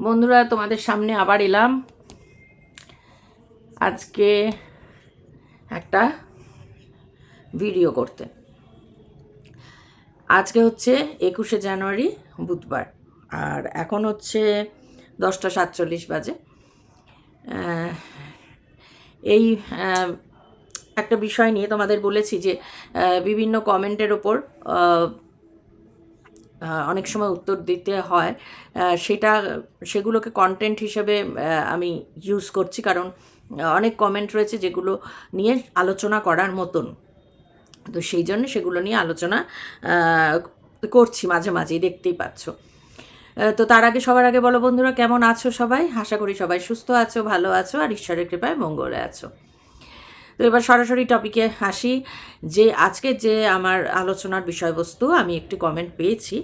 বন্ধুরা, তোমাদের সামনে আবার এলাম আজকে একটা ভিডিও করতে। আজকে হচ্ছে 21শে জানুয়ারি, বুধবার, আর এখন হচ্ছে 10টা 47 বাজে। এই একটা বিষয় নিয়ে তোমাদের বলেছি যে বিভিন্ন কমেন্টের ওপর অনেক সময় উত্তর দিতে হয়, সেগুলোকে কন্টেন্ট হিসেবে আমি ইউজ করছি, কারণ অনেক কমেন্ট রয়েছে যেগুলো নিয়ে আলোচনা করার মতন। তো সেই জন্য সেগুলো নিয়ে আলোচনা করছি মাঝে মাঝেই, দেখতেই পাচ্ছ। তো তার আগে সবার আগে বলো বন্ধুরা, কেমন আছো সবাই? আশা করি সবাই সুস্থ আছো, ভালো আছো, আর ঈশ্বরের কৃপায় মঙ্গলে আছো। তো এবার সরাসরি টপিকে আসি, যে আজকে যে আমার আলোচনার বিষয়বস্তু, আমি একটি কমেন্ট পেয়েছি,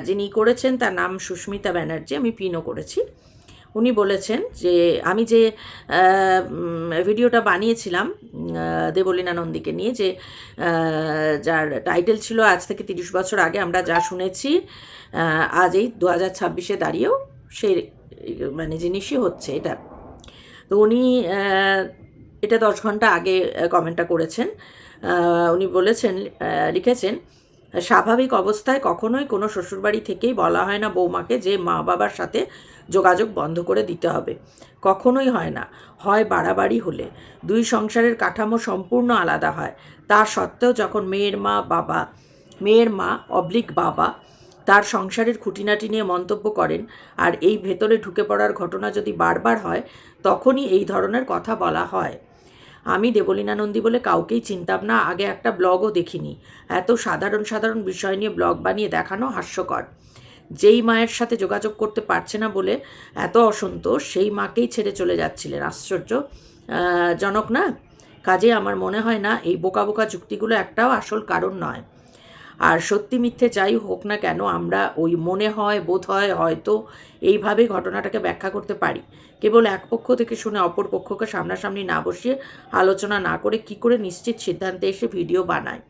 যিনি করেছেন তার নাম সুস্মিতা ব্যানার্জি, আমি পিনও করেছি। উনি বলেছেন যে আমি যে ভিডিওটা বানিয়েছিলাম দেবলীনা নন্দীকে নিয়ে, যে যার টাইটেল ছিল আজ থেকে 30 বছর আগে আমরা যা শুনেছি আজ এই 2026-এ দাঁড়িয়েও সেই মানে জিনিসই হচ্ছে এটা। তো উনি এটা 10 ঘন্টা আগে কমেন্টটা করেছেন। উনি বলেছেন, লিখেছেন, স্বাভাবিক অবস্থায় কখনোই কোনো শ্বশুরবাড়ি থেকেই বলা হয় না বৌমাকে যে মা বাবার সাথে যোগাযোগ বন্ধ করে দিতে হবে। কখনোই হয় না, হয় বাড়াবাড়ি হলে। দুই সংসারের কাঠামো সম্পূর্ণ আলাদা হয়। তা সত্ত্বেও যখন মেয়ের মা অবলিক বাবা তার সংসারের খুঁটিনাটি নিয়ে মন্তব্য করেন, আর এই ভেতরে ঢুকে পড়ার ঘটনা যদি বারবার হয়, তখনই এই ধরনের কথা বলা হয়। আমি দেবলীনা নন্দী বলে কাউকেই চিনতাম না, আগে একটা ব্লগও দেখিনি। এত সাধারণ বিষয় নিয়ে ব্লগ বানিয়ে দেখানো হাস্যকর। যেই মায়ের সাথে যোগাযোগ করতে পারছে না বলে এত অসন্তোষ, সেই মাকেই ছেড়ে চলে যাচ্ছিলেন। আশ্চর্য জনক না? কাজে আমার মনে হয় না এই বোকা বোকা যুক্তিগুলো একটাও আসল কারণ নয়। আর সত্যি মিথ্যে যাই হোক না কেন, আমরা ওই মনে হয়, বোধ হয়, হয়তো এইভাবে ঘটনাটাকে ব্যাখ্যা করতে পারি। কেবল এক পক্ষ থেকে শুনে অপর পক্ষকে সামনাসামনি না বসিয়ে, আলোচনা না করে কি করে নিশ্চিত সিদ্ধান্তে এসে ভিডিও বানায়?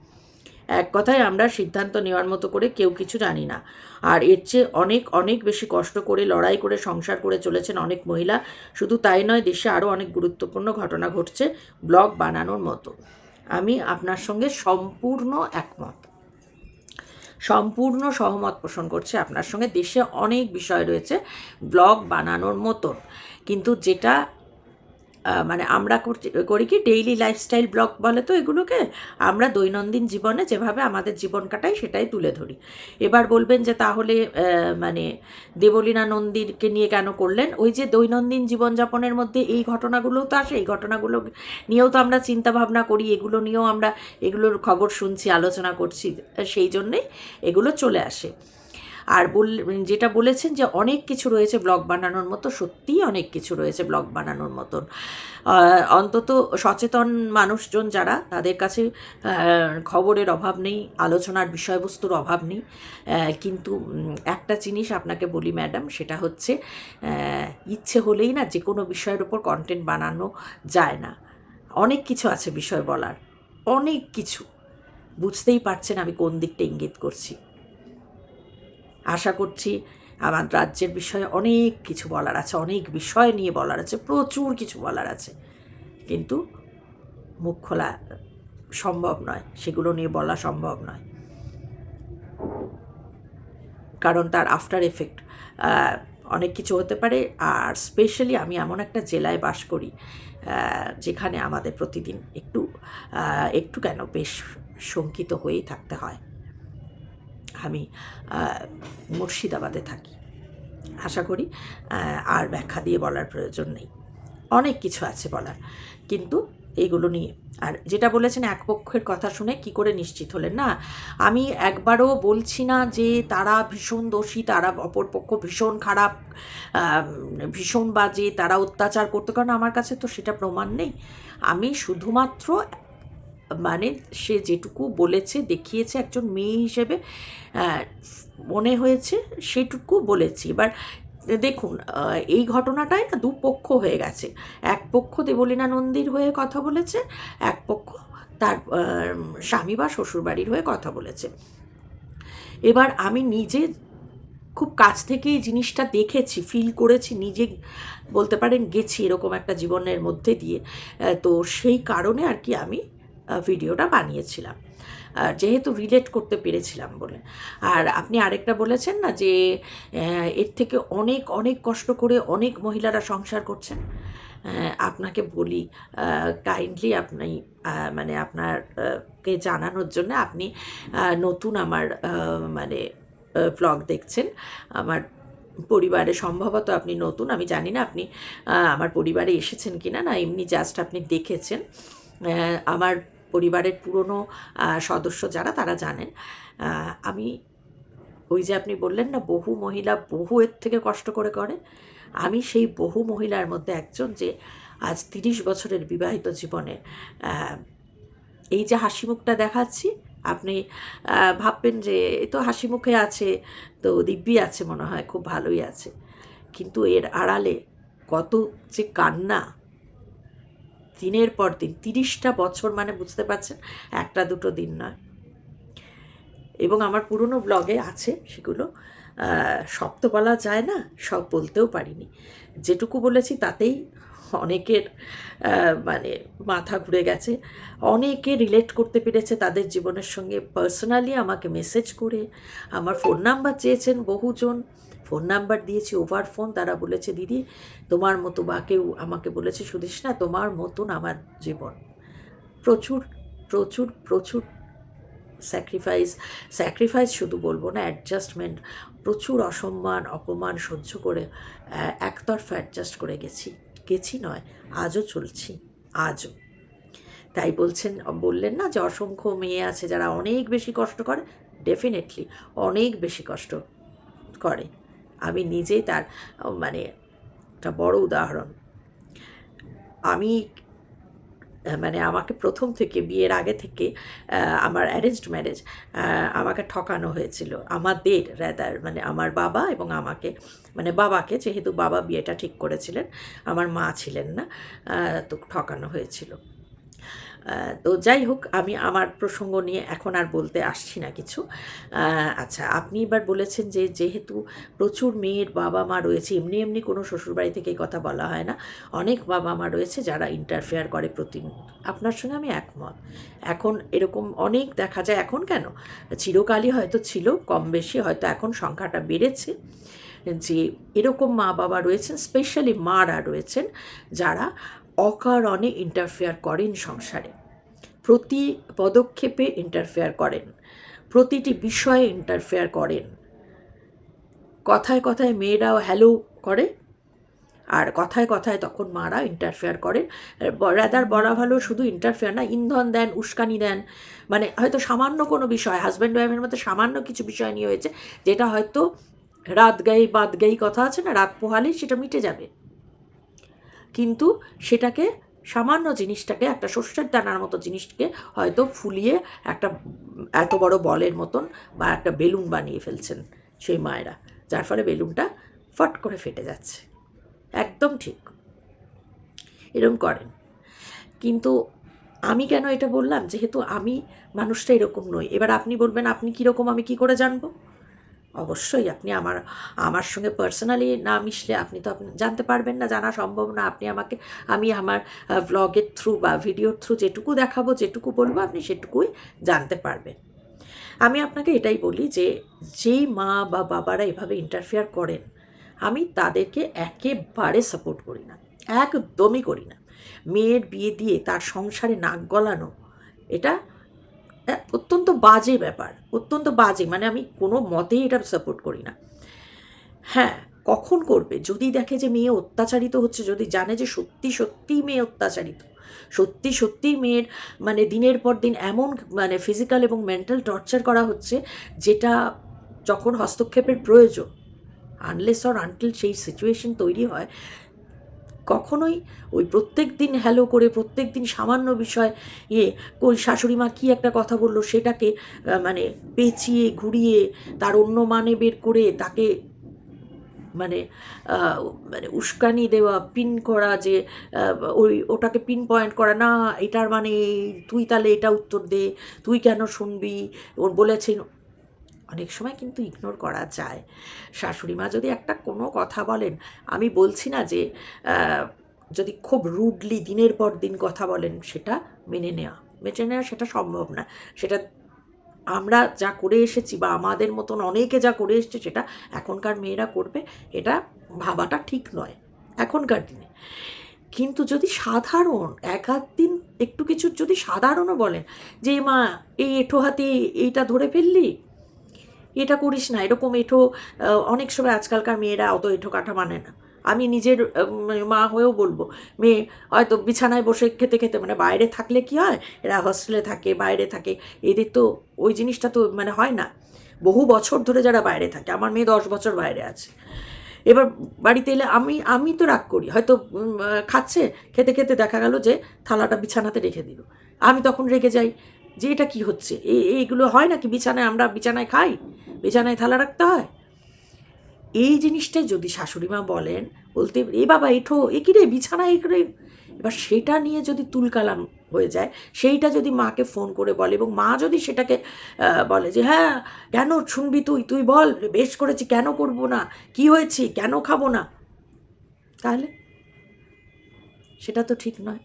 এক কথায়, আমরা সিদ্ধান্ত নেওয়ার মতো করে কেউ কিছু জানি না। আর এর চেয়ে অনেক অনেক বেশি কষ্ট করে, লড়াই করে সংসার করে চলেছেন অনেক মহিলা। শুধু তাই নয়, দেশে আরও অনেক গুরুত্বপূর্ণ ঘটনা ঘটছে ব্লগ বানানোর মতো। আমি আপনার সঙ্গে সম্পূর্ণ সহমত পোষণ করছে আপনার সঙ্গে। দেশে অনেক বিষয় রয়েছে ব্লগ বানানোর মতন, কিন্তু যেটা মানে আমরা করি কি, ডেইলি লাইফস্টাইল ব্লগ বলে তো এগুলোকে। আমরা দৈনন্দিন জীবনে যেভাবে আমাদের জীবন কাটাই সেটাই তুলে ধরি। এবার বলবেন যে তাহলে মানে দেবলীনা নন্দীকে নিয়ে কেন করলেন? ওই যে দৈনন্দিন জীবনযাপনের মধ্যে এই ঘটনাগুলোও তো আসে, এই ঘটনাগুলো নিয়েও তো আমরা চিন্তা ভাবনা করি, এগুলো নিয়েও আমরা এগুলোর খবর শুনছি, আলোচনা করছি, সেই জন্যেই এগুলো চলে আসে। আর যেটা বলেছেন যে অনেক কিছু রয়েছে ব্লগ বানানোর মতো, সত্যিই অনেক কিছু রয়েছে ব্লগ বানানোর মতন। অন্তত সচেতন মানুষজন যারা, তাদের কাছে খবরের অভাব নেই, আলোচনার বিষয়বস্তুর অভাব নেই। কিন্তু একটা জিনিস আপনাকে বলি ম্যাডাম, সেটা হচ্ছে ইচ্ছে হলেই না যে কোনো বিষয়ের ওপর কন্টেন্ট বানানো যায় না। অনেক কিছু আছে বিষয় বলার, অনেক কিছু। বুঝতেই পারছেন আমি কোন দিকটা ইঙ্গিত করছি। আশা করছি আমার রাজ্যের বিষয়ে অনেক কিছু বলার আছে, অনেক বিষয় নিয়ে বলার আছে, প্রচুর কিছু বলার আছে, কিন্তু মুখ খোলা সম্ভব নয়, সেগুলো নিয়ে বলা সম্ভব নয়, কারণ তার আফটার এফেক্ট অনেক কিছু হতে পারে। আর স্পেশালি আমি এমন একটা জেলায় বাস করি যেখানে আমাদের প্রতিদিন একটু কেন বেশ শঙ্কিত হয়েই থাকতে হয়। আমি মুর্শিদাবাদে থাকি। আশা করি আর ব্যাখ্যা দিয়ে বলার প্রয়োজন নেই, অনেক কিছু আছে বলার, কিন্তু এইগুলো নিয়ে। আর যেটা বলেছেন এক পক্ষের কথা শুনে কি করে নিশ্চিত হলেন? না, আমি একবারও বলছি না যে তারা ভীষণ দোষী, তারা অপর পক্ষ ভীষণ খারাপ, ভীষণ বাজে, তারা অত্যাচার করতে, কারণ আমার কাছে তো সেটা প্রমাণ নেই। আমি শুধুমাত্র মানে সে যেটুকু বলেছে, দেখিয়েছে একজন মেয়ে হিসেবে মনে হয়েছে সেটুকু বলেছি। এবার দেখুন, এই ঘটনাটায় না দুপক্ষ হয়ে গেছে। এক পক্ষ দেবলীনা নন্দীর হয়ে কথা বলেছে, এক পক্ষ তার স্বামী বা শ্বশুরবাড়ির হয়ে কথা বলেছে। এবার আমি নিজে খুব কাছ থেকেই জিনিসটা দেখেছি, ফিল করেছি, নিজে বলতে পারেন গেছি এরকম একটা জীবনের মধ্যে দিয়ে। তো সেই কারণে আর কি আমি ভিডিওটা বানিয়েছিলাম, যেহেতু রিলেট করতে পেরেছিলাম বলে। আর আপনি আরেকটা বলেছেন না যে এর থেকে অনেক অনেক কষ্ট করে অনেক মহিলারা সংসার করছেন। আপনাকে বলি কাইন্ডলি আপনি মানে আপনার কে জানানোর জন্য, আপনি নতুন আমার মানে ব্লগ দেখছেন আমার পরিবারে, সম্ভবত আপনি নতুন, আমি জানি না আপনি আমার পরিবারে এসেছেন কিনা, না এমনি জাস্ট আপনি দেখেছেন। আমার পরিবারের পুরনো সদস্য যারা, তারা জানেন আমি ওই যে আপনি বললেন না বহু মহিলা বহু এর থেকে কষ্ট করে করে, আমি সেই বহু মহিলার মধ্যে একজন, যে আজ 30 বছরের বিবাহিত জীবনে এই যে হাসি মুখটা দেখাচ্ছি, আপনি ভাববেন যে এ তো হাসি মুখে আছে, তো দিব্যি আছে মনে হয়, খুব ভালোই আছে, কিন্তু এর আড়ালে কত যে কান্না, দিনের পর দিন, 30টা বছর, মানে বুঝতে পারছেন, একটা দুটো দিন নয়। এবং আমার পুরনো ব্লগে আছে সেগুলো, সব তো বলা যায় না, সব বলতেও পারিনি, যেটুকু বলেছি তাতেই অনেকের মানে মাথা ঘুরে গেছে, অনেকে রিলেট করতে পেরেছে তাদের জীবনের সঙ্গে, পার্সোনালি আমাকে মেসেজ করে আমার ফোন নাম্বার চেয়েছেন বহুজন, ফোন নাম্বার দিয়েছি ওভার ফোন, তারা বলেছে দিদি তোমার মতো, বা কেউ আমাকে বলেছে সুদেষ্ণা তোমার মতন আমার জীবন। প্রচুর প্রচুর প্রচুর স্যাক্রিফাইস শুধু বলবো না, অ্যাডজাস্টমেন্ট, প্রচুর অসম্মান অপমান সহ্য করে একতরফা অ্যাডজাস্ট করে গেছি নয়, আজও চলছি, আজও। তাই বললেন না যে অসংখ্য মেয়ে আছে যারা অনেক বেশি কষ্ট করে, ডেফিনেটলি অনেক বেশি কষ্ট করে, আমি নিজেই তার মানে একটা বড় উদাহরণ। আমি মানে আমাকে প্রথম থেকে, বিয়ের আগে থেকে, আমার অ্যারেঞ্জড ম্যারেজ, আমাকে ঠকানো হয়েছিল, আমাদের র্যাদার, মানে আমার বাবা এবং আমাকে, মানে বাবাকে, যেহেতু বাবা বিয়েটা ঠিক করেছিলেন, আমার মা ছিলেন না, তো ঠকানো হয়েছিল। তো যাই হোক, আমি আমার প্রসঙ্গ নিয়ে এখন আর বলতে আসছি না কিছু। আচ্ছা, আপনি এবার বলেছেন যে যেহেতু প্রচুর মেয়ের বাবা মা রয়েছে, এমনি এমনি কোনো শ্বশুরবাড়ি থেকে এই কথা বলা হয় না, অনেক বাবা মা রয়েছে যারা ইন্টারফেয়ার করে প্রতিনিয়ত, আপনার সঙ্গে আমি একমত। এখন এরকম অনেক দেখা যায়, এখন কেন, চিরকালই হয়তো ছিল, কম বেশি হয়তো এখন সংখ্যাটা বেড়েছে, যে এরকম মা বাবা রয়েছেন, স্পেশালি মারা রয়েছেন, যারা অকারণে ইন্টারফেয়ার করেন সংসারে, প্রতি পদক্ষেপে ইন্টারফেয়ার করেন, প্রতিটি বিষয়ে ইন্টারফেয়ার করেন, কথায় কথায় মেয়েরাও হ্যালো করে, আর কথায় কথায় তখন মারা ইন্টারফেয়ার করেন, রাদার বলা ভালো শুধু ইন্টারফেয়ার না, ইন্ধন দেন, উস্কানি দেন, মানে হয়তো সামান্য কোনো বিষয়, হাজব্যান্ড ওয়াইফের মধ্যে সামান্য কিছু বিষয় নিয়ে হয়েছে, যেটা হয়তো রাত গাই বাদ গাই কথা আছে না, রাত পোহালেই সেটা মিটে যাবে, কিন্তু সেটাকে, সামান্য জিনিসটাকে, একটা শস্যের দানার মতো জিনিসকে হয়তো ফুলিয়ে একটা এত বড় বলের মতন বা একটা বেলুন বানিয়ে ফেলছেন সেই মায়েরা, যার ফলে বেলুনটা ফট করে ফেটে যাচ্ছে, একদম ঠিক, এরকম করেন। কিন্তু আমি কেন এটা বললাম, যেহেতু আমি মানুষটা এরকম নই, এবার আপনি বলবেন আপনি কীরকম, আমি কি করে জানবো? অবশ্যই আপনি আমার সঙ্গে পার্সোনালি না মিশলে আপনি তো জানতে পারবেন না, জানা সম্ভব না। আমি আমার ব্লগের থ্রু বা ভিডিওর থ্রু যেটুকু দেখাবো, যেটুকু বলবো, আপনি সেটুকুই জানতে পারবেন। আমি আপনাকে এটাই বলি যে যেই মা বা বাবারা এভাবে ইন্টারফেয়ার করেন, আমি তাদেরকে একেবারে সাপোর্ট করি না, একদমই করি না। মেয়ের বিয়ে দিয়ে তার সংসারে নাক গলানো, এটা অত্যন্ত বাজে ব্যাপার, অত্যন্ত বাজে, মানে আমি কোনো মতেই এটা সাপোর্ট করি না। হ্যাঁ, কখন করবে, যদি দেখে যে মেয়ে অত্যাচারিত হচ্ছে, যদি জানে যে সত্যি সত্যিই মেয়ে অত্যাচারিত, সত্যি সত্যিই মেয়ের মানে দিনের পর দিন এমন মানে ফিজিক্যাল এবং মেন্টাল টর্চার করা হচ্ছে, যেটা যখন হস্তক্ষেপের প্রয়োজন, আনলেস অর আনটিল সেই সিচুয়েশন তৈরি হয়, কখনোই ওই প্রত্যেক দিন হ্যালো করে, প্রত্যেক দিন সামান্য বিষয় ওই শাশুড়ি মা কী একটা কথা বললো সেটাকে মানে পেঁচিয়ে ঘুরিয়ে তার অন্য মানে বের করে তাকে মানে মানে উস্কানি দেওয়া, পিন করা, যে ওটাকে পিন পয়েন্ট করা, না এটার মানে তুই তাহলে এটা উত্তর দে, তুই কেন শুনবি, ওর বলেছেন, অনেক সময় কিন্তু ইগনোর করা যায়। শাশুড়ি মা যদি একটা কোনো কথা বলেন, আমি বলছি না যে যদি খুব রুডলি দিনের পর দিন কথা বলেন সেটা মেনে নেওয়া সেটা সম্ভব না। সেটা আমরা যা করে এসেছি বা আমাদের মতন অনেকে যা করে এসছে সেটা এখনকার মেয়েরা করবে, এটা ভাবাটা ঠিক নয় এখনকার দিনে। কিন্তু যদি সাধারণ এক আধ দিন একটু কিছু যদি সাধারণও বলেন যে মা এই এঁঠো হাতে এইটা ধরে ফেললি, এটা করিস না, এরকম এঁঠো, অনেক সময় আজকালকার মেয়েরা অত এঁঠো কাঠা মানে না। আমি নিজের মা হয়েও বলবো, মেয়ে হয়তো বিছানায় বসে খেতে খেতে, মানে বাইরে থাকলে কি হয়, এরা হস্টেলে থাকে বাইরে থাকে, এদের তো ওই জিনিসটা তো মানে হয় না। বহু বছর ধরে যারা বাইরে থাকে, আমার মেয়ে 10 বছর বাইরে আছে, এবার বাড়িতে এলে আমি আমি তো রাগ করি, হয়তো খাচ্ছে, খেতে খেতে দেখা গেল যে থালাটা বিছানাতে রেখে দিল, আমি তখন রেগে যাই যে এটা কি হচ্ছে, এইগুলো হয় নাকি বিছানায়, আমরা বিছানায় খাই, বিছানায় থালা রাখতে হয়। এই জিনিসটাই যদি শাশুড়ি মা বলেন, বলতে এ বাবা এঠো এ কী রে বিছানায় এখানে, এবার সেটা নিয়ে যদি তুলকালাম হয়ে যায়, সেইটা যদি মাকে ফোন করে বলে এবং মা যদি সেটাকে বলে যে হ্যাঁ কেন শুনবি, তুই বল, বেশ করেছি, কেন করবো না, কি হয়েছে, কেন খাবো না, তাহলে সেটা তো ঠিক নয়।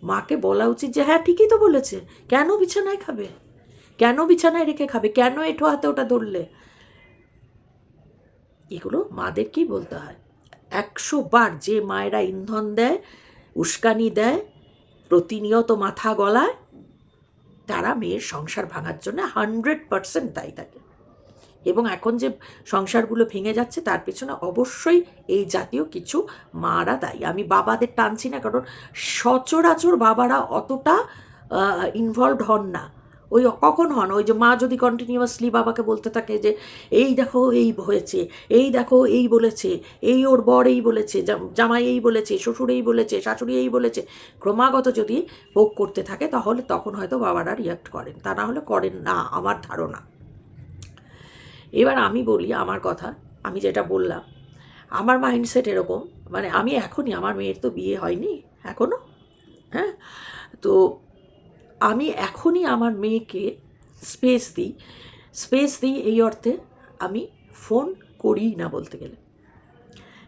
মাকে বলা উচিত যে হ্যাঁ ঠিকই তো বলেছে, কেন বিছানায় খাবে, কেন বিছানায় রেখে খাবে, কেন এঠো হাতে ওটা ধরলে, এগুলো মাদেরকেই বলতে হয়। 100 বার যে মায়েরা ইন্ধন দেয়, উস্কানি দেয়, প্রতিনিয়ত মাথা গলায়, তারা মেয়ের সংসার ভাঙার জন্য 100% দায়ী থাকে। এবং এখন যে সংসারগুলো ভেঙে যাচ্ছে তার পেছনে অবশ্যই এই জাতীয় কিছু মারা দায়ী। আমি বাবাদের টানছি না, কারণ সচরাচর বাবারা অতটা ইনভলভড হন না। ওই কখন হন, ওই যে মা যদি কন্টিনিউয়াসলি বাবাকে বলতে থাকে যে এই দেখো এই হয়েছে, এই দেখো এই বলেছে, এই ওর বর এই বলেছে, জামাই এই বলেছে, শ্বশুর এই বলেছে, শাশুড়ি এই বলেছে, ক্রমাগত যদি ভোগ করতে থাকে তাহলে তখন হয়তো বাবারা রিয়াক্ট করেন, তা না হলে করেন না আমার ধারণা। এবার আমি বলি আমার কথা, আমি যেটা বললাম, আমার মাইন্ডসেট এরকম, মানে আমি এখনই, আমার মেয়ের তো বিয়ে হয়নি এখনও, হ্যাঁ, তো আমি এখনই আমার মেয়েকে স্পেস দিই এই অর্থে আমি ফোন করি না বলতে গেলে।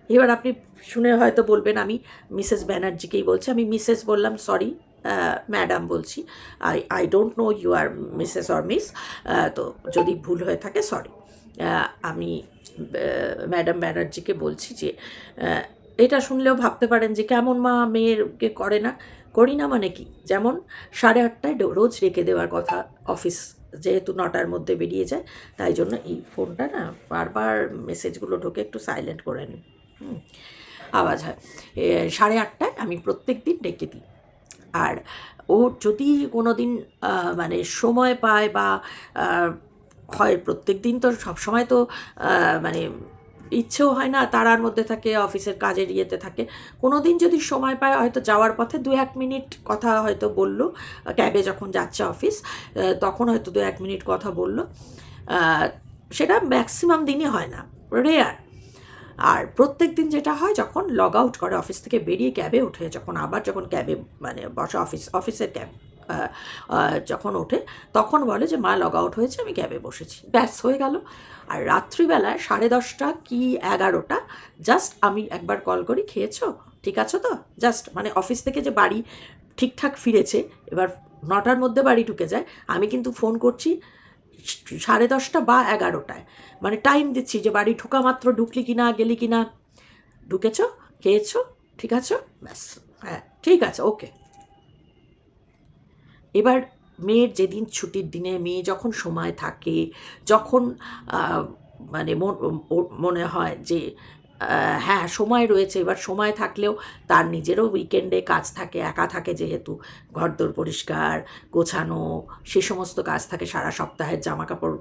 এবার আপনি শুনে হয়তো বলবেন আমি মিসেস ব্যানার্জিকেই বলছি, আমি মিসেস বললাম, সরি ম্যাডাম বলছি, I don't know you are Mrs or Miss, তো যদি ভুল হয়ে থাকে সরি। আমি ম্যাডাম ব্যানার্জিকে বলছি যে এটা শুনলেও ভাবতে পারেন যে কেমন মা মেয়েরকে করে না, করি না মানে কি, যেমন 8:30টায় রোজ রেখে দেওয়ার কথা, অফিস যেহেতু 9টার মধ্যে বেরিয়ে যায়, তাই জন্য এই ফোনটা না বারবার মেসেজগুলো ঢোকে, একটু সাইলেন্ট করে নিই, আওয়াজ হয়। 8:30টায় আমি প্রত্যেক দিন ডেকে দিই। আর ও যদি কোনো দিন মানে সময় পায় বা হয়, প্রত্যেক দিন তো সবসময় তো মানে ইচ্ছেও হয় না, তাড়ার মধ্যে থাকে, অফিসের কাজের ইয়েতে থাকে, কোনো দিন যদি সময় পায় হয়তো যাওয়ার পথে 2-1 মিনিট কথা হয়তো বললো, ক্যাবে যখন যাচ্ছে অফিস তখন হয়তো 2-1 মিনিট কথা বললো, সেটা ম্যাক্সিমাম দিনই হয় না, রেয়ার। আর প্রত্যেক দিন যেটা হয়, যখন লগ আউট করে অফিস থেকে বেরিয়ে ক্যাবে ওঠে, যখন ক্যাবে মানে বসে, অফিসের ক্যাব যখন ওঠে তখন বলে যে মা লগ আউট হয়েছে, আমি ক্যাবে বসেছি, ব্যাস হয়ে গেল। আর রাত্রিবেলায় 10:30 কি 11টা জাস্ট আমি একবার কল করি, খেয়েছো, ঠিক আছো তো, জাস্ট মানে অফিস থেকে যে বাড়ি ঠিকঠাক ফিরেছে, এবার 9টার মধ্যে বাড়ি ঢুকে যায়, আমি কিন্তু ফোন করছি 10:30 বা 11টায়, মানে টাইম দিচ্ছি যে বাড়ি ঢোকা মাত্র ঢুকলি কি না, গেলি কি না, ঢুকেছ, খেয়েছো, ঠিক আছো, ব্যাস, হ্যাঁ ঠিক আছে, ওকে। এবার মেয়ের যেদিন ছুটির দিনে মেয়ে যখন সময় থাকে, যখন মানে মনে হয় যে হ্যাঁ সময় রয়েছে, এবার সময় থাকলেও তার নিজেরও উইকেন্ডে কাজ থাকে, একা থাকে যেহেতু, ঘরদোর পরিষ্কার গোছানো, সে সমস্ত কাজ থাকে, সারা সপ্তাহের জামা কাপড়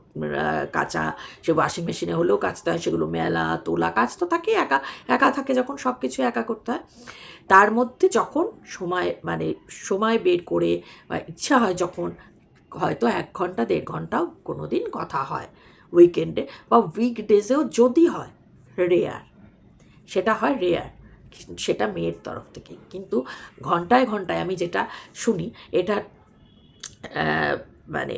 কাচা, সে ওয়াশিং মেশিনে হলেও কাচতে হয়, সেগুলো মেলা তোলা, কাজ তো থাকে, একা একা থাকে যখন সব কিছু একা করতে হয়। তার মধ্যে যখন সময় বের করে বা ইচ্ছা হয় যখন, হয়তো 1 ঘন্টা 1.5 ঘন্টাও কোনো দিন কথা হয় উইকেন্ডে বা উইকডেজেও, যদি হয় রেয়ার, সেটা হয় রেয়ার, সেটা মেয়ের তরফ থেকে। কিন্তু ঘন্টায় ঘন্টায় আমি যেটা শুনি, এটা মানে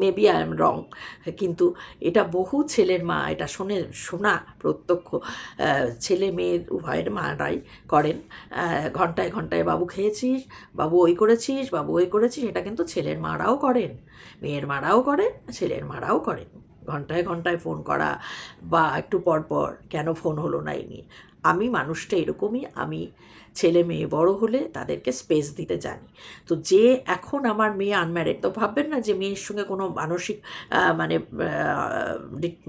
মেবি আই এম রং, কিন্তু এটা বহু ছেলের মা এটা শোনা প্রত্যক্ষ, ছেলে মেয়ে উভয়ের মারাই করেন। ঘন্টায় ঘন্টায় বাবু খেয়েছিস, বাবু ওই করেছিস, বাবু ওই করেছিস, এটা কিন্তু ছেলের মারাও করেন, মেয়ের মারাও করেন, ছেলের মারাও করেন। ঘন্টায় ঘন্টায় ফোন করা বা একটু পর পর কেন ফোন হলো না এই নিয়ে। আমি মানুষটা এরকমই, আমি ছেলে মেয়ে বড় হলে তাদেরকে স্পেস দিতে জানি। তো যে এখন আমার মেয়ে আনম্যারিড, তো ভাববেন না যে মেয়ের সঙ্গে কোনো মানসিক মানে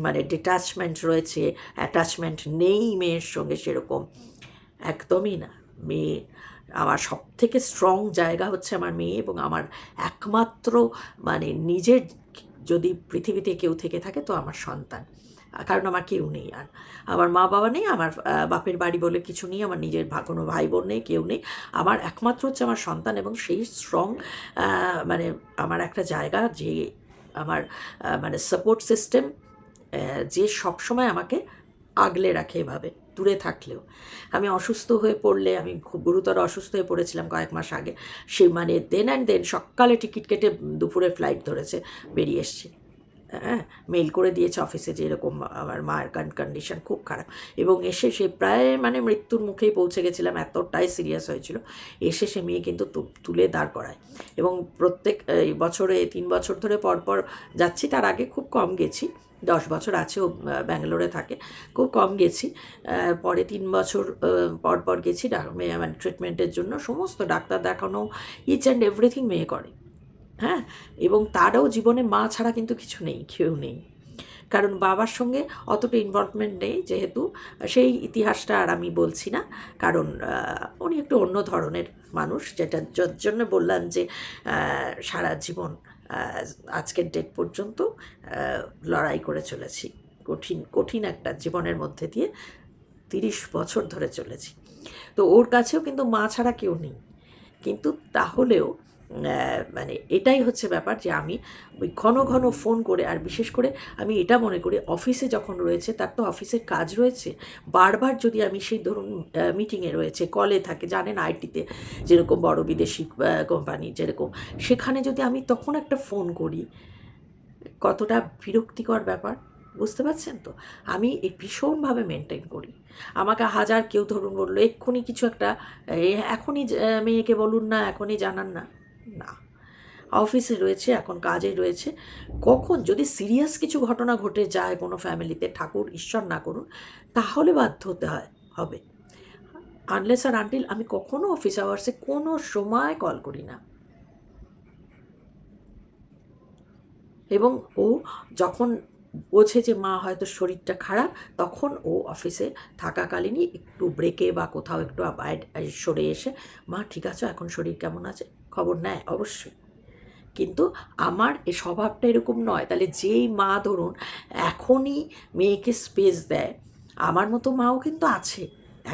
মানে ডিট্যাচমেন্ট রয়েছে, অ্যাটাচমেন্ট নেই মেয়ের সঙ্গে, সেরকম একদমই না। মেয়ে আমার সব থেকে স্ট্রং জায়গা হচ্ছে আমার মেয়ে, এবং আমার একমাত্র মানে নিজের যদি পৃথিবীতে কেউ থেকে থাকে তো আমার সন্তান, কারণ আমার কেউ নেই। আর আমার মা বাবা নেই, আমার বাপের বাড়ি বলে কিছু নেই, আমার নিজের কোনো ভাই বোন নেই, কেউ নেই। আমার একমাত্র হচ্ছে আমার সন্তান, এবং সেই স্ট্রং মানে আমার একটা জায়গা যে আমার মানে সাপোর্ট সিস্টেম, যে সবসময় আমাকে আগলে রাখে এভাবে দূরে থাকলেও। আমি অসুস্থ হয়ে পড়লে, আমি খুব গুরুতর অসুস্থ হয়ে পড়েছিলাম কয়েক মাস আগে, সে মানে দেন অ্যান্ড দেন সকালে টিকিট কেটে দুপুরে ফ্লাইট ধরেছে বেরিয়ে এসছি। হ্যাঁ, মেল করে দিয়েছে অফিসে যে এরকম আমার মায়ের কন্ডিশন খুব খারাপ, এবং এসে সে প্রায় মানে মৃত্যুর মুখেই পৌঁছে গেছিলাম, এতটাই সিরিয়াস হয়েছিল। এসে সে মেয়ে কিন্তু তুলে দাঁড় করায়, এবং প্রত্যেক বছরে 3 বছর ধরে পরপর যাচ্ছি, তার আগে খুব কম গেছি, 10 বছর আছে ও ব্যাঙ্গালোরে থাকে, খুব কম গেছি। পরে 3 বছর পর পর গেছি মেয়ে মানে ট্রিটমেন্টের জন্য, সমস্ত ডাক্তার দেখানো, ইচ অ্যান্ড এভরিথিং মেয়ে করে। হ্যাঁ, এবং তারও জীবনে মা ছাড়া কিন্তু কিছু নেই, কেউ নেই, কারণ বাবার সঙ্গে অতটা ইনভলভমেন্ট নেই, যেহেতু সেই ইতিহাসটা আর আমি বলছি না, কারণ উনি একটু অন্য ধরনের মানুষ, যেটার জন্য বললাম যে সারা জীবন আজকের ডেট পর্যন্ত লড়াই করে চলেছি, কঠিন কঠিন একটা জীবনের মধ্যে দিয়ে 30 বছর ধরে চলেছি। তো ওর কাছেও কিন্তু মা ছাড়া কেউ নেই, কিন্তু তাহলেও মানে এটাই হচ্ছে ব্যাপার যে আমি ওই ঘন ঘন ফোন করে, আর বিশেষ করে আমি এটা মনে করি অফিসে যখন রয়েছে তার তো অফিসের কাজ রয়েছে, বারবার যদি আমি সেই ধরুন মিটিংয়ে রয়েছে, কলে থাকে, জানেন আইটিতে যেরকম বড় বিদেশি কোম্পানি যেরকম, সেখানে যদি আমি তখন একটা ফোন করি, কতটা বিরক্তিকর ব্যাপার, বুঝতে পারছেন তো। আমি এই ভীষণভাবে মেনটেন করি। আমাকে হাজার কেউ ধরুন বললো এক্ষুনি কিছু একটা, এখনই মেয়েকে বলুন না, এখনই জানান না, না, অফিসে রয়েছে, এখন কাজে রয়েছে, কখন যদি সিরিয়াস কিছু ঘটনা ঘটে যায় কোনো ফ্যামিলিতে, ঠাকুর ঈশ্বর না করুন, তাহলে বাধ্য হতে হবে। আনলেস আর আনটিল আমি কখনো অফিস আওয়ার্সে কোনো সময় কল করি না। এবং ও যখন বোঝে যে মা হয়তো শরীরটা খারাপ, তখন ও অফিসে থাকাকালীনই একটু ব্রেকে বা কোথাও একটু সরে এসে, মা ঠিক আছে, এখন শরীর কেমন আছে, খবর নেয় অবশ্যই। কিন্তু আমার এই স্বভাবটা এরকম নয়। তাহলে যেই মা ধরুন এখনই মেয়েকে স্পেস দেয়, আমার মতো মাও কিন্তু আছে,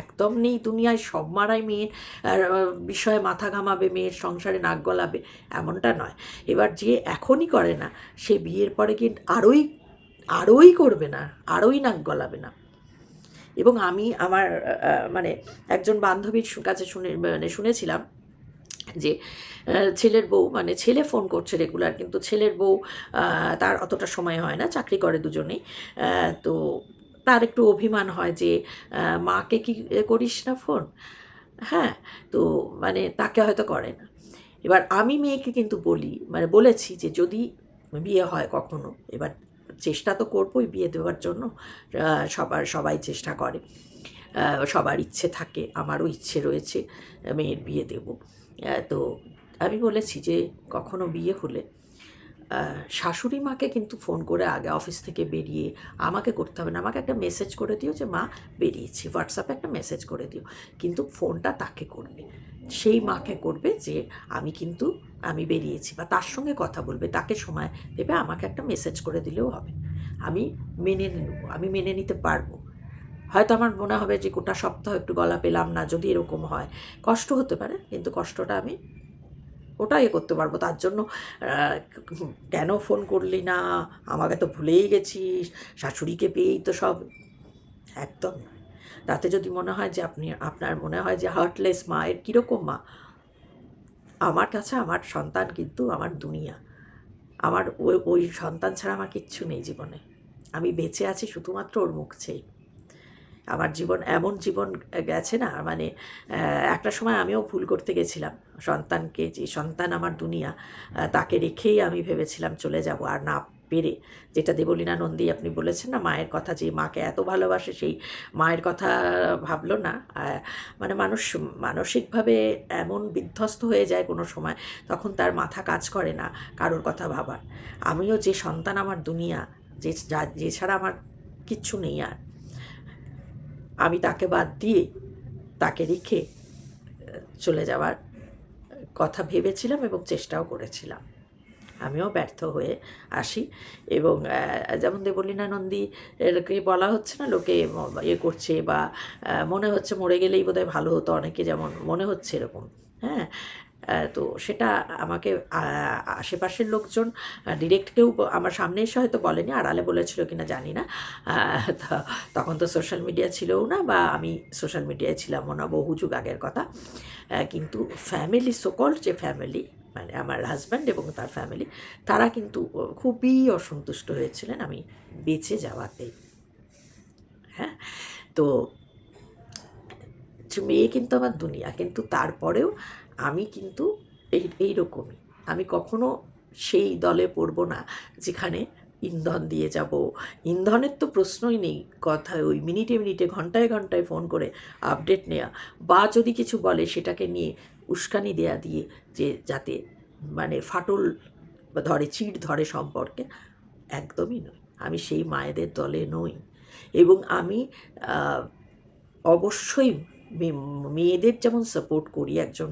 একদম নেই দুনিয়ায়, সব মারাই মেয়ের বিষয়ে মাথা ঘামাবে, মেয়ের সংসারে নাক গলাবে, এমনটা নয়। এবার যে এখনই করে না, সে বিয়ের পরে কি আরোই আরোই করবে না, আরোই নাক গলাবে না। এবং আমি আমার মানে একজন বান্ধবীর কাছে শুনেছিলাম যে ছেলের বউ, মানে ছেলে ফোন করছে রেগুলার, কিন্তু ছেলের বউ তার অতটা সময় হয় না, চাকরি করে দুজনেই। তো তার একটু অভিমান হয় যে মাকে কি করিস না ফোন, হ্যাঁ, তো মানে তাকে হয়তো করে না। এবার আমি মেয়েকে কিন্তু মানে বলেছি যে যদি বিয়ে হয় কখনো, এবার চেষ্টা তো করবোই বিয়ে দেওয়ার জন্য, সবাই চেষ্টা করে, সবার ইচ্ছে থাকে, আমারও ইচ্ছে রয়েছে মেয়ের বিয়ে দেব। তো আমি বলেছি যে কখনো বিয়ে হলে শাশুড়ি মাকে কিন্তু ফোন করে আগে অফিস থেকে বেরিয়ে আমাকে করতে হবে না, আমাকে একটা মেসেজ করে দিও যে মা বেরিয়েছি, হোয়াটসঅ্যাপে একটা মেসেজ করে দিও, কিন্তু ফোনটা তাকে করবে, সেই মাকে করবে যে আমি বেরিয়েছি, বা তার সঙ্গে কথা বলবে, তাকে সময় দেবে, আমাকে একটা মেসেজ করে দিলেও হবে, আমি মেনে নেব, আমি মেনে নিতে পারবো। হয়তো আমার মনে হবে যে গোটা সপ্তাহ একটু গলা পেলাম না, যদি এরকম হয় কষ্ট হতে পারে, কিন্তু কষ্টটা আমি ওটাই করতে পারবো। তার জন্য কেন ফোন করলি না, আমাকে তো ভুলেই গেছিস, শাশুড়িকে পেয়েই তো সব, একদম না। তাতে যদি মনে হয় যে আপনার মনে হয় যে হার্টলেস মা, এর কীরকম মা, আমার কাছে আমার সন্তান কিন্তু আমার দুনিয়া, আমার ওই সন্তান ছাড়া আমার কিচ্ছু নেই জীবনে। আমি বেঁচে আছি শুধুমাত্র ওর মুখ চেয়ে। আমার জীবন এমন জীবন গেছে না, মানে একটা সময় আমিও ভুল করতে গেছিলাম। সন্তানকে, যে সন্তান আমার দুনিয়া, তাকে রেখেই আমি ভেবেছিলাম চলে যাব, আর না পেরে, যেটা দেবলীনা নন্দী আপনি বলেছেন না, মায়ের কথা, যে মাকে এত ভালোবাসে সেই মায়ের কথা ভাবলো না। মানে মানুষ মানসিকভাবে এমন বিধ্বস্ত হয়ে যায় কোনো সময়, তখন তার মাথা কাজ করে না কারোর কথা ভাবার। আমিও যে সন্তান আমার দুনিয়া, যে ছাড়া আমার কিচ্ছু নেই আর, আমি তাকে বাদ দিয়ে তাকে রেখে চলে যাওয়ার কথা ভেবেছিলাম এবং চেষ্টাও করেছিলাম। আমিও ব্যর্থ হয়ে আসি। এবং যেমন দেবলীনা নন্দী এরকে বলা হচ্ছে না, লোকে ইয়ে করছে, বা মনে হচ্ছে মরে গেলেই বোধহয় ভালো হতো, অনেকে যেমন মনে হচ্ছে এরকম। হ্যাঁ, তো সেটা আমাকে আশেপাশের লোকজন ডিরেক্ট কেউ আমার সামনে এসে হয়তো বলেনি, আড়ালে বলেছিল কিনা জানি না। তখন তো সোশ্যাল মিডিয়া ছিলও না, বা আমি সোশ্যাল মিডিয়ায় ছিলামও না, বহু যুগ আগের কথা। কিন্তু ফ্যামিলি, সকল যে ফ্যামিলি, মানে আমার হাজব্যান্ড এবং তার ফ্যামিলি, তারা কিন্তু খুবই অসন্তুষ্ট হয়েছিলেন আমি বেঁচে যাওয়াতে। হ্যাঁ, তো মেয়ে কিন্তু আমার দুনিয়া, কিন্তু তারপরেও আমি কিন্তু এইরকমই। আমি কখনো সেই দলে পড়বো না যেখানে ইন্ধন দিয়ে যাব। ইন্ধনের তো প্রশ্নই নেই, কথায় ওই মিনিটে মিনিটে, ঘন্টায় ঘন্টায় ফোন করে আপডেট নেওয়া, বা যদি কিছু বলে সেটাকে নিয়ে উস্কানি দেয়া দিয়ে, যে যাতে মানে ফাটল ধরে, চিড় ধরে সম্পর্কে, একদমই নয়। আমি সেই মায়েদের দলে নই। এবং আমি অবশ্যই মেয়েদের যেমন সাপোর্ট করি একজন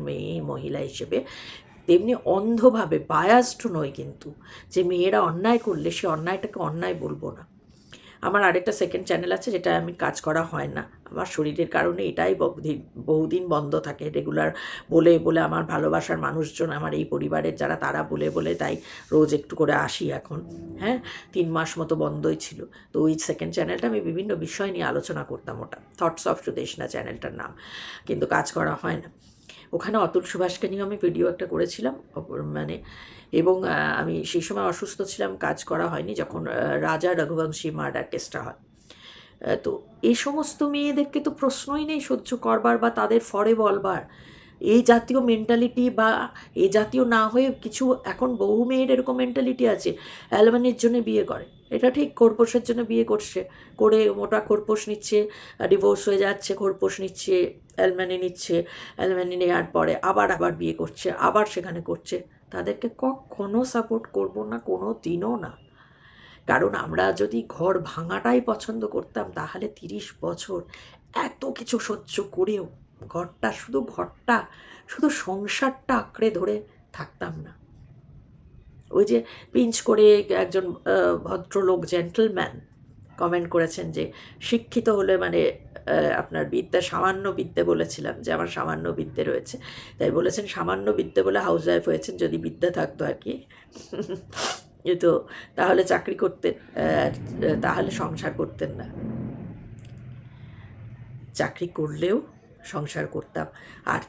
মহিলা হিসেবে, তেমনি অন্ধভাবে বায়াসড নই কিন্তু, যে মেয়েরা অন্যায় করলে সে অন্যায়টাকে অন্যায় বলবো না। আমার আরেকটা সেকেন্ড চ্যানেল আছে, যেটা আমি কাজ করা হয় না আমার শরীরের কারণে, এটাই বহুদিন বন্ধ থাকে। রেগুলার বলে বলে আমার ভালোবাসার মানুষজন, আমার এই পরিবারের যারা, তারা বলে বলে তাই রোজ একটু করে আসি এখন। হ্যাঁ, 3 মাস মতো বন্ধই ছিল। তো ওই সেকেন্ড চ্যানেলটা আমি বিভিন্ন বিষয় নিয়ে আলোচনা করতাম, ওটা থটস অফ সুদেশনা চ্যানেলটার নাম, কিন্তু কাজ করা হয় না। ওখানে অতুল সুভাষকে নিয়েও আমি ভিডিও একটা করেছিলাম, মানে, এবং আমি সেই সময় অসুস্থ ছিলাম, কাজ করা হয়নি, যখন রাজা রঘুবংশী মার্ডার কেসটা হয়। তো এই সমস্ত মেয়েদেরকে তো প্রশ্নই নেই সহ্য করবার বা তাদের ফরে বলবার। এই জাতীয় মেন্টালিটি, বা এই জাতীয় না হয়ে কিছু, এখন বহু মেয়ের এরকম মেন্টালিটি আছে, অ্যালমানির জন্য বিয়ে করে। এটা ঠিক, খোরপোশের জন্য বিয়ে করছে, করে মোটা খোরপোশ নিচ্ছে, ডিভোর্স হয়ে যাচ্ছে, খোরপোশ নিচ্ছে, অ্যালমানি নিচ্ছে, অ্যালমানি নেওয়ার পরে আবার আবার বিয়ে করছে, আবার সেখানে করছে। তাদেরকে কখনো সাপোর্ট করব না, কোনো দিনও না। কারণ আমরা যদি ঘর ভাঙাটাই পছন্দ করতাম, তাহলে 30 বছর এত কিছু সহ্য করেও ঘরটা শুধু সংসারটা আঁকড়ে ধরে থাকতাম না। ওই যে পিঞ্চ করে একজন ভদ্রলোক, জেন্টলম্যান, কমেন্ট করেছেন যে শিক্ষিত হলে মানে আপনার বিদ্যা, সামান্য বিদ্যে, বলেছিলাম যে আমার সামান্য বিদ্যে রয়েছে, তাই বলেছেন সামান্য বিদ্যে বলে হাউস ওয়াইফ হয়েছেন, যদি বিদ্যা থাকতো আর কি। তো তাহলে চাকরি করতেন, তাহলে সংসার করতেন না। চাকরি করলেও সংসার করতাম, আর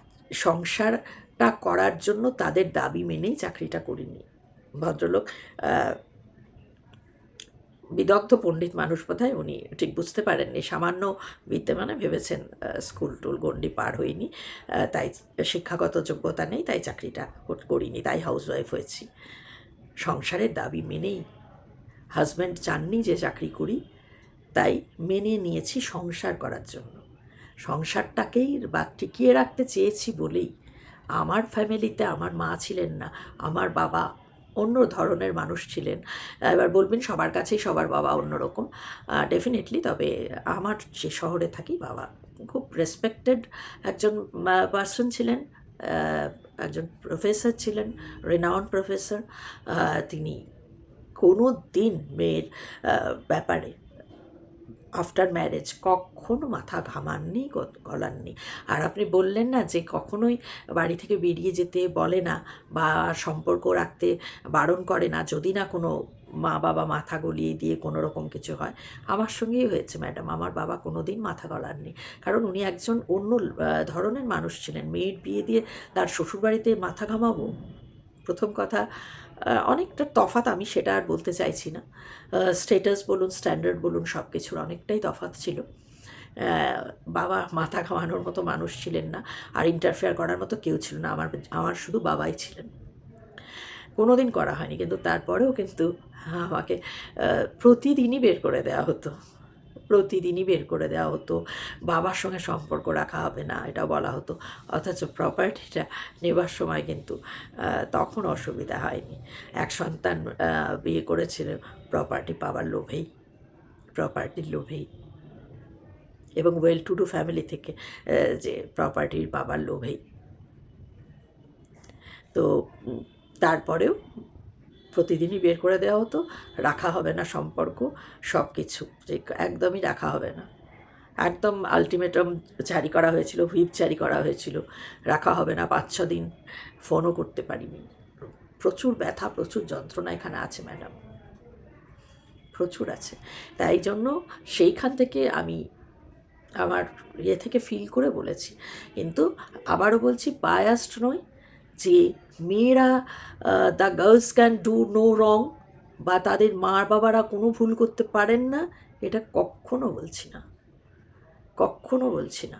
সংসারটা করার জন্য তাদের দাবি মেনেই চাকরিটা করিনি। ভদ্রলোক বিদগ্ধ পণ্ডিত মানুষ বোধহয়, উনি ঠিক বুঝতে পারেননি, সামান্য বিদ্যে মানে ভেবেছেন স্কুল টুল গণ্ডি পার হইনি, তাই শিক্ষাগত যোগ্যতা নেই, তাই চাকরিটা করিনি, তাই হাউস ওয়াইফ হয়েছি। সংসারের দাবি মেনেই, হাজব্যান্ড চাননি যে চাকরি করি, তাই মেনে নিয়েছি সংসার করার জন্য। সংসারটাকেই বা টিকিয়ে রাখতে চেয়েছি বলেই আমার ফ্যামিলিতে আমার মা ছিলেন না, আমার বাবা অন্য ধরনের মানুষ ছিলেন। এবার বলবেন সবার কাছেই সবার বাবা অন্যরকম, ডেফিনেটলি। তবে আমার যে শহরে থাকি, বাবা খুব রেসপেক্টেড একজন পার্সন ছিলেন, একজন প্রফেসর ছিলেন, রেনাউন্ড প্রফেসর। তিনি কোনো দিন মেয়ের ব্যাপারে আফটার ম্যারেজ কখনো মাথা ঘামাননি, গলাননি। আর আপনি বললেন না যে কখনোই বাড়ি থেকে বেরিয়ে যেতে বলে না, বা সম্পর্ক রাখতে বারণ করে না, যদি না কোনো মা বাবা মাথা গলিয়ে দিয়ে কোনো রকম কিছু হয়। আমার সঙ্গেই হয়েছে ম্যাডাম, আমার বাবা কোনো দিন মাথা গলাননি, কারণ উনি একজন অন্য ধরনের মানুষ ছিলেন। মেয়ের বিয়ে দিয়ে তার শ্বশুরবাড়িতে মাথা ঘামাবো? প্রথম কথা, অনেকটা তফাৎ, আমি সেটা আর বলতে চাইছি না। স্টেটাস বলুন, স্ট্যান্ডার্ড বলুন, সব কিছুর অনেকটাই তফাৎ ছিল। বাবা মাথা ঘামানোর মতো মানুষ ছিলেন না, আর ইন্টারফেয়ার করার মতো কেউ ছিল না। আমার শুধু বাবাই ছিলেন। কোনো দিন করা হয়নি, কিন্তু তারপরেও কিন্তু আমাকে প্রতিদিনই বের করে দেওয়া হতো, প্রতিদিনই বের করে দেওয়া হতো। বাবার সঙ্গে সম্পর্ক রাখা হবে না এটা বলা হতো, অথচ প্রপার্টিটা নেবার সময় কিন্তু তখন অসুবিধা হয়নি। এক সন্তান বিয়ে করেছিল প্রপার্টি পাওয়ার লোভেই, প্রপার্টির লোভেই, এবং ওয়েল টু ডু ফ্যামিলি থেকে, যে প্রপার্টির পাওয়ার লোভেই। তো তারপরেও প্রতিদিনই বের করে দেওয়া হতো, রাখা হবে না সম্পর্ক, সব কিছু যে একদমই রাখা হবে না। একদম আলটিমেটাম জারি করা হয়েছিল, হুইপ জারি করা হয়েছিল, রাখা হবে না। 5-6 দিন ফোনও করতে পারিনি। প্রচুর ব্যথা, প্রচুর যন্ত্রণা এখানে আছে ম্যাডাম, প্রচুর আছে। তাই জন্য সেইখান থেকে আমি আমার থেকে ফিল করে বলেছি। কিন্তু আবারও বলছি, বায়াসড নই যে মেয়েরা, the girls can do no wrong, বা তাদের মা বাবারা কোনো ভুল করতে পারেন না, এটা কখনো বলছি না, কখনো বলছি না।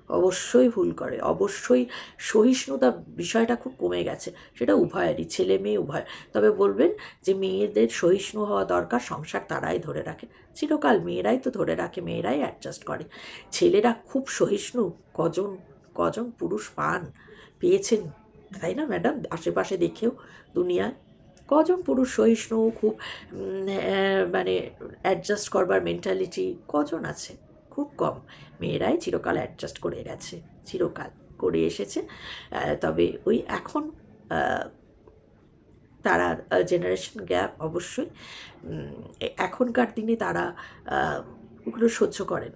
অবশ্যই ভুল করে, অবশ্যই সহিষ্ণুতা বিষয়টা খুব কমে গেছে, সেটা উভয়েরই, ছেলে মেয়ে উভয়। তবে বলবেন যে মেয়েদের সহিষ্ণু হওয়া দরকার, সংসার তারাই ধরে রাখে চিরকাল, মেয়েরাই তো ধরে রাখে, মেয়েরাই অ্যাডজাস্ট করে। ছেলেরা খুব সহিষ্ণু কজন কজন পুরুষ পেয়েছেন, তাই না ম্যাডাম? আশেপাশে দেখেও দুনিয়ায় কজন পুরুষ সহিষ্ণু, খুব মানে অ্যাডজাস্ট করবার মেন্টালিটি কজন আছে? খুব কম। মেয়েরাই চিরকাল অ্যাডজাস্ট করে গেছে, চিরকাল করে এসেছে। তবে ওই এখন তারা জেনারেশন গ্যাপ অবশ্যই, এখনকার দিনে তারা ওগুলো সহ্য করেন।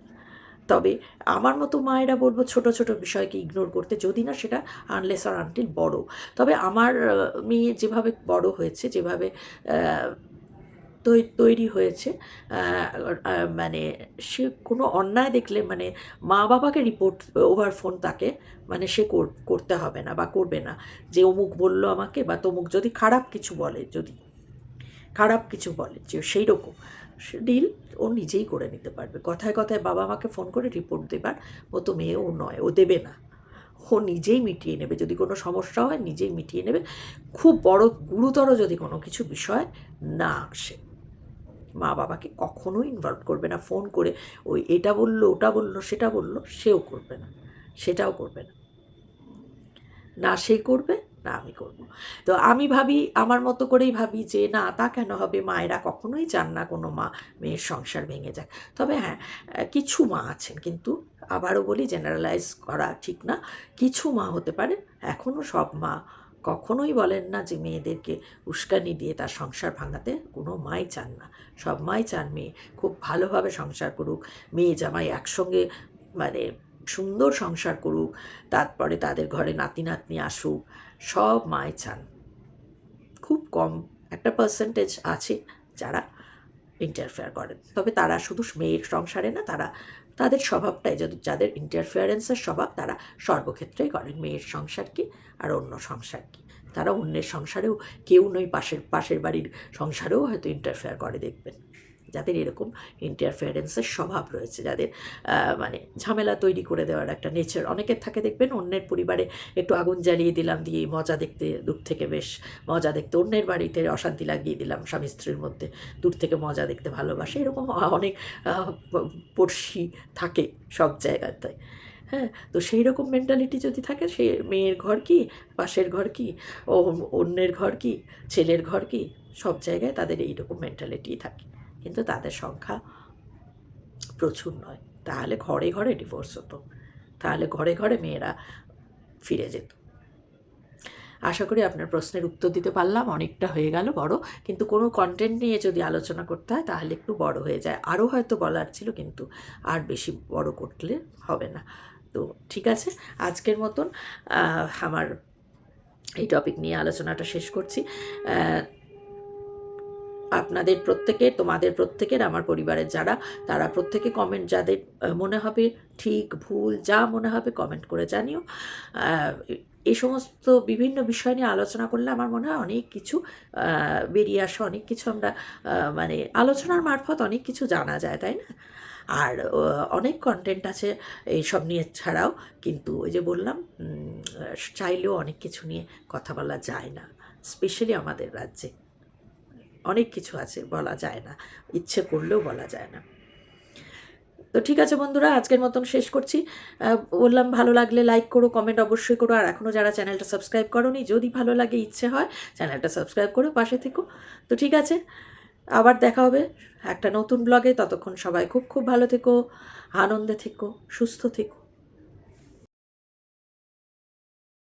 তবে আমার মতো মায়েরা বলবো ছোট ছোট বিষয়কে ইগনোর করতে, যদি না সেটা আনলেস আর আনটিল বড়। তবে আমার মেয়ে যেভাবে বড় হয়েছে, যেভাবে তৈরি হয়েছে, মানে সে কোনো অন্যায় দেখলে মানে মা বাবাকে রিপোর্ট ওভার ফোন তাকে মানে সে করতে হবে না বা করবে না, যে অমুক বলল আমাকে বা তমুক যদি খারাপ কিছু বলে, যদি খারাপ কিছু বলে যে সেই রকম ডিল ও নিজেই করে নিতে পারবে। কথায় কথায় বাবা মাকে ফোন করে রিপোর্ট দেবার মতো মেয়ে ও নয়, ও দেবে না, ও নিজেই মিটিয়ে নেবে। যদি কোনো সমস্যা হয় নিজেই মিটিয়ে নেবে। খুব বড় গুরুতর যদি কোনো কিছু বিষয় না আসে, মা বাবাকে কখনোই ইনভলভ করবে না। ফোন করে ওই এটা বললো, ওটা বললো, সেটা বললো, সেও করবে না, সেটাও করবে না, না সে করবে না আমি করব। তো আমি ভাবি, আমার মতো করেই ভাবি যে না, তা কেন হবে? মায়েরা কখনোই চান না কোনো মা মেয়ের সংসার ভেঙে যায়। তবে হ্যাঁ, কিছু মা আছেন, কিন্তু আবারও বলি জেনারেলাইজ করা ঠিক না, কিছু মা হতে পারে। এখনও সব মা কখনোই বলেন না যে মেয়েদেরকে উস্কানি দিয়ে তার সংসার ভাঙাতে, কোনো মাই চান না। সব মাই চান মেয়ে খুব ভালোভাবে সংসার করুক, মেয়ে জামাই একসঙ্গে মানে সুন্দর সংসার করুক, তারপরে তাদের ঘরে নাতি নাতনি আসুক, সব মাই চান। খুব কম একটা পার্সেন্টেজ আছে যারা ইন্টারফেয়ার করেন, তবে তারা শুধু মেয়ের সংসারে না, তারা তাদের স্বভাবটাই, যদি যাদের ইন্টারফেয়ারেন্সের স্বভাব, তারা সর্বক্ষেত্রেই করেন। মেয়ের সংসার কি আর অন্য সংসার কি, তারা অন্যের সংসারেও, কেউ নয় পাশের বাড়ির সংসারেও হয়তো ইন্টারফেয়ার করে, দেখবেন যাদের এরকম ইন্টারফেয়ারেন্সের স্বভাব রয়েছে, যাদের মানে ঝামেলা তৈরি করে দেওয়ার একটা নেচার অনেকের থাকে। দেখবেন অন্যের পরিবারে একটু আগুন জ্বালিয়ে দিলাম, দিয়ে মজা দেখতে, দূর থেকে বেশ মজা দেখতে, অন্যের বাড়িতে অশান্তি লাগিয়ে দিলাম, স্বামী স্ত্রীর মধ্যে দূর থেকে মজা দেখতে ভালোবাসে, এরকম অনেক পড়শি থাকে সব জায়গাতে। হ্যাঁ, তো সেই রকম মেন্টালিটি যদি থাকে, সে মেয়ের ঘর কি, পাশের ঘর কি, ও অন্যের ঘর কি, ছেলের ঘর কি, সব জায়গায় তাদের এইরকম মেন্টালিটি থাকে। কিন্তু তাদের সংখ্যা প্রচুর নয়, তাহলে ঘরে ঘরে ডিভোর্স হতো, তাহলে ঘরে ঘরে মেয়েরা ফিরে যেত। আশা করি আপনার প্রশ্নের উত্তর দিতে পারলাম। অনেকটা হয়ে গেল বড়, কিন্তু কোনো কন্টেন্ট নিয়ে যদি আলোচনা করতে হয় তাহলে একটু বড় হয়ে যায়। আরও হয়তো বলার ছিল, কিন্তু আর বেশি বড় করলে হবে না। তো ঠিক আছে, আজকের মতন আমার এই টপিক নিয়ে আলোচনাটা শেষ করছি। আপনাদের প্রত্যেকের, তোমাদের প্রত্যেকের, আমার পরিবারের যারা, তারা প্রত্যেকে কমেন্ট, যাদের মনে হবে ঠিক ভুল যা মনে হবে কমেন্ট করে জানিও। এই সমস্ত বিভিন্ন বিষয় নিয়ে আলোচনা করলে আমার মনে হয় অনেক কিছু বেরিয়ে আসে, অনেক কিছু আমরা মানে আলোচনার মারফত অনেক কিছু জানা যায়, তাই না? আর অনেক কন্টেন্ট আছে এইসব নিয়ে ছাড়াও, কিন্তু ওই যে বললাম চাইলেও অনেক কিছু নিয়ে কথা বলা যায় না, স্পেশালি আমাদের রাজ্যে অনেক কিছু আছে বলা যায় না, ইচ্ছে করলেও বলা যায় না। তো ঠিক আছে বন্ধুরা, আজকের মতন শেষ করছি। বললাম ভালো লাগলে লাইক করো, কমেন্ট অবশ্যই করো, আর এখনও যারা চ্যানেলটা সাবস্ক্রাইব করোনি, যদি ভালো লাগে ইচ্ছে হয় চ্যানেলটা সাবস্ক্রাইব করে পাশে থেকো। তো ঠিক আছে, আবার দেখা হবে একটা নতুন ব্লগে। ততক্ষণ সবাই খুব খুব ভালো থেকো, আনন্দে থেকো, সুস্থ থেকো।